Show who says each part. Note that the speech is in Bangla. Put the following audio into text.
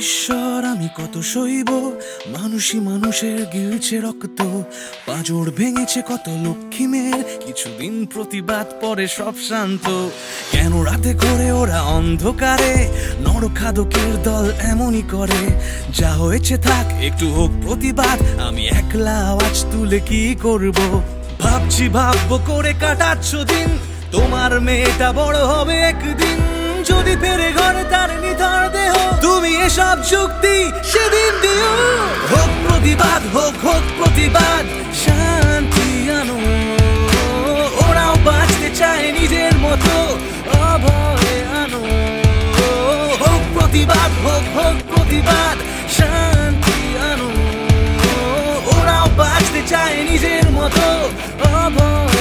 Speaker 1: ঈশ্বর আমি কত সইব, মানুষই মানুষের গিলছে রক্ত, পাঁজর ভেঙেছে কত লক্ষ্মী মেয়ের, কিছুদিন প্রতিবাদ পরে সব শান্ত। কেন রাতে করে ওরা অন্ধকারে, নরখাদকের দল এমনই করে। যা হয়েছে থাক, একটু হোক প্রতিবাদ, আমি একলা আওয়াজ তুলে কি করব। ভাবছি ভাববো করে কাটাচ্ছ দিন, তোমার মেয়েটা বড় হবে একদিন, যদি ফেরে ঘরে তার নিথর দেহ, তুমি এসব যুক্তি সেদিন দিও। হোক প্রতিবাদ, হোক হোক প্রতিবাদ, শান্তি আনো। ওরাও বাঁচতে চায় নিজের মতো, অভয় আনো। হোক প্রতিবাদ, হোক হোক প্রতিবাদ, শান্তি আনো। ওরাও বাঁচতে চায় নিজের মতো, অভয়